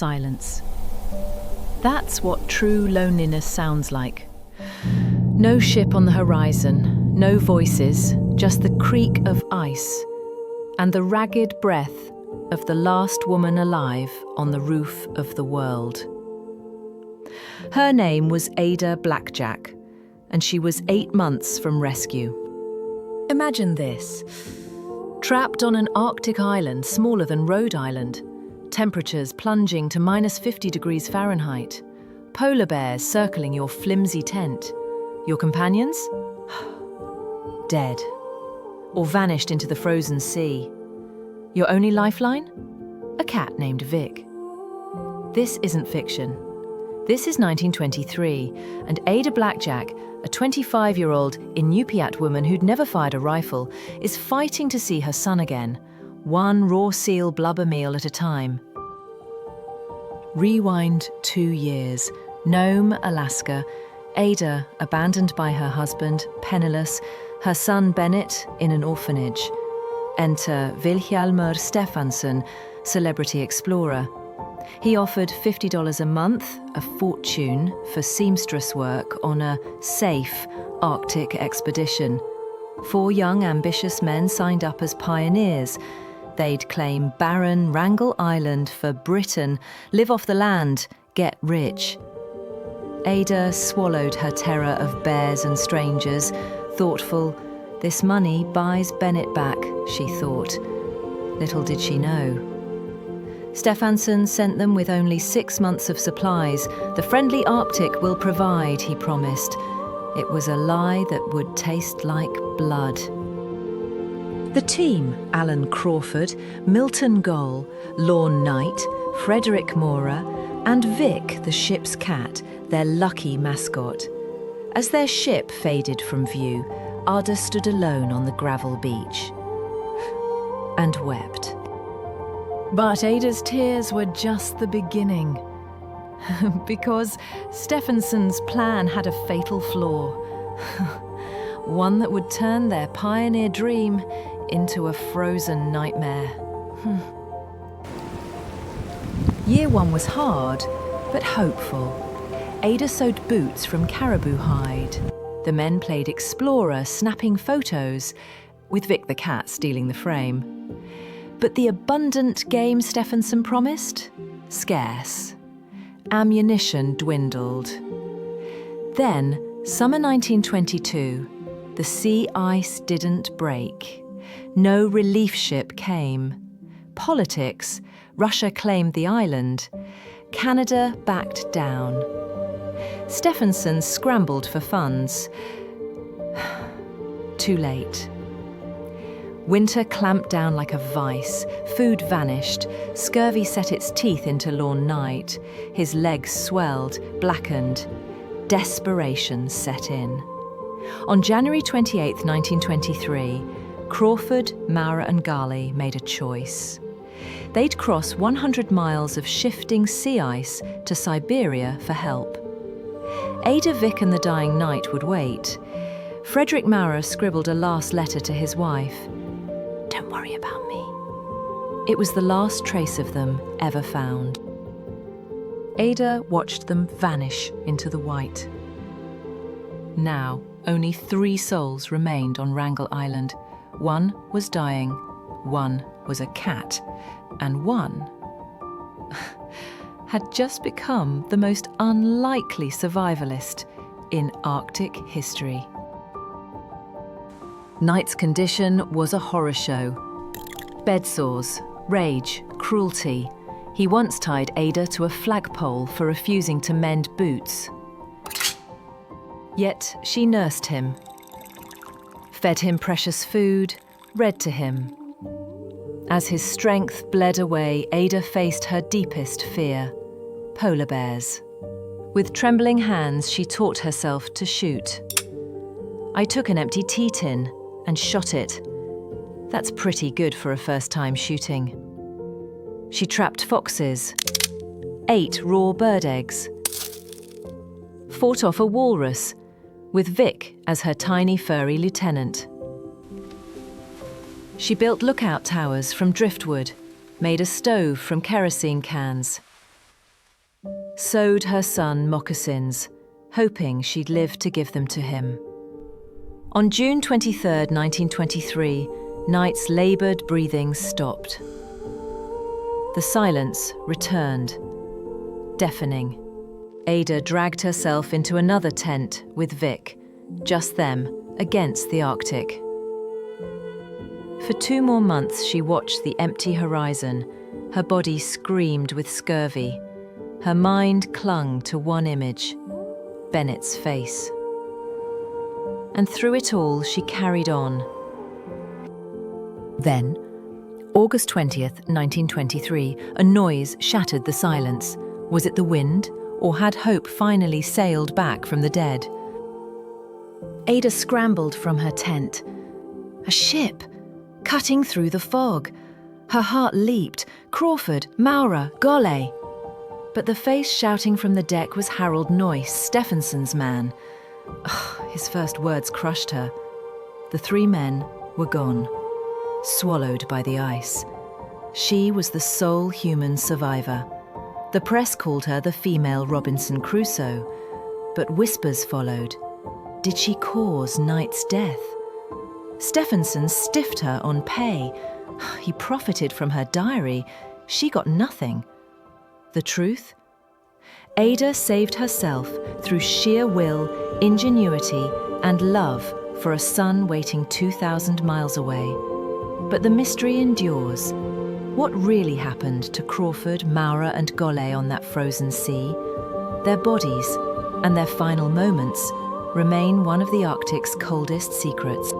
silence. That's what true loneliness sounds like. No ship on the horizon, no voices, just the creak of ice and the ragged breath of the last woman alive on the roof of the world. Her name was Ada Blackjack, and she was 8 months from rescue. Imagine this. Trapped on an Arctic island smaller than Rhode Island, temperatures plunging to -50 degrees Fahrenheit, polar bears circling your flimsy tent. Your companions? Dead. Or vanished into the frozen sea. Your only lifeline? A cat named Vic. This isn't fiction. This is 1923, and Ada Blackjack, a 25-year-old Iñupiat woman who'd never fired a rifle, is fighting to see her son again, one raw seal blubber meal at a time. Rewind 2 years. Nome, Alaska. Ada, abandoned by her husband, penniless, her son Bennett in an orphanage. Enter Vilhjalmur Stefansson, celebrity explorer. He offered $50 a month, a fortune, for seamstress work on a safe Arctic expedition. 4 young, ambitious men signed up as pioneers. They'd claim barren Wrangel Island for Britain, live off the land, get rich. Ada swallowed her terror of bears and strangers, thoughtful. This money buys Bennett back, she thought. Little did she know. Stefansson sent them with only 6 months of supplies. The friendly Arctic will provide, he promised. It was a lie that would taste like blood. The team, Alan Crawford, Milton Goll, Lorne Knight, Frederick Mora, and Vic, the ship's cat, their lucky mascot. As their ship faded from view, Ada stood alone on the gravel beach and wept. But Ada's tears were just the beginning, because Stefansson's plan had a fatal flaw, one that would turn their pioneer dream into a frozen nightmare. Year 1 was hard, but hopeful. Ada sewed boots from caribou hide. The men played explorer, snapping photos, with Vic the cat stealing the frame. But the abundant game Stefansson promised? Scarce. Ammunition dwindled. Then, summer 1922, the sea ice didn't break. No relief ship came. Politics, Russia claimed the island. Canada backed down. Stefansson scrambled for funds. Too late. Winter clamped down like a vice. Food vanished. Scurvy set its teeth into Lorne Knight. His legs swelled, blackened. Desperation set in. On January 28, 1923, Crawford, Maurer and Gali made a choice. They'd cross 100 miles of shifting sea ice to Siberia for help. Ada, Vic and the dying Knight would wait. Frederick Maurer scribbled a last letter to his wife. "Don't worry about me." It was the last trace of them ever found. Ada watched them vanish into the white. Now, only 3 souls remained on Wrangel Island. 1 was dying, 1 was a cat, and 1 had just become the most unlikely survivalist in Arctic history. Knight's condition was a horror show. Bed sores, rage, cruelty. He once tied Ada to a flagpole for refusing to mend boots. Yet she nursed him, fed him precious food, read to him. As his strength bled away, Ada faced her deepest fear: polar bears. With trembling hands, she taught herself to shoot. I took an empty tea tin and shot it. That's pretty good for a first-time shooting. She trapped foxes, ate raw bird eggs, fought off a walrus, with Vic as her tiny furry lieutenant. She built lookout towers from driftwood, made a stove from kerosene cans. sewed her son moccasins, hoping she'd live to give them to him. On June 23, 1923, Knight's laboured breathing stopped. The silence returned, deafening. Ada dragged herself into another tent with Vic, just them, against the Arctic. For 2 more months she watched the empty horizon. Her body screamed with scurvy. Her mind clung to one image, Bennett's face. And through it all, she carried on. Then, August 20th, 1923, a noise shattered the silence. Was it the wind, or had hope finally sailed back from the dead? Ada scrambled from her tent. A ship, cutting through the fog. Her heart leaped. Crawford, Maura, Golle. But the face shouting from the deck was Harold Noyce, Stefansson's man. His first words crushed her. The 3 men were gone, swallowed by the ice. She was the sole human survivor. The press called her the female Robinson Crusoe, but whispers followed. Did she cause Knight's death? Stefansson stiffed her on pay. He profited from her diary. She got nothing. The truth? Ada saved herself through sheer will, ingenuity, and love for a son waiting 2,000 miles away. But the mystery endures. What really happened to Crawford, Maura, and Golle on that frozen sea? Their bodies and their final moments remain one of the Arctic's coldest secrets.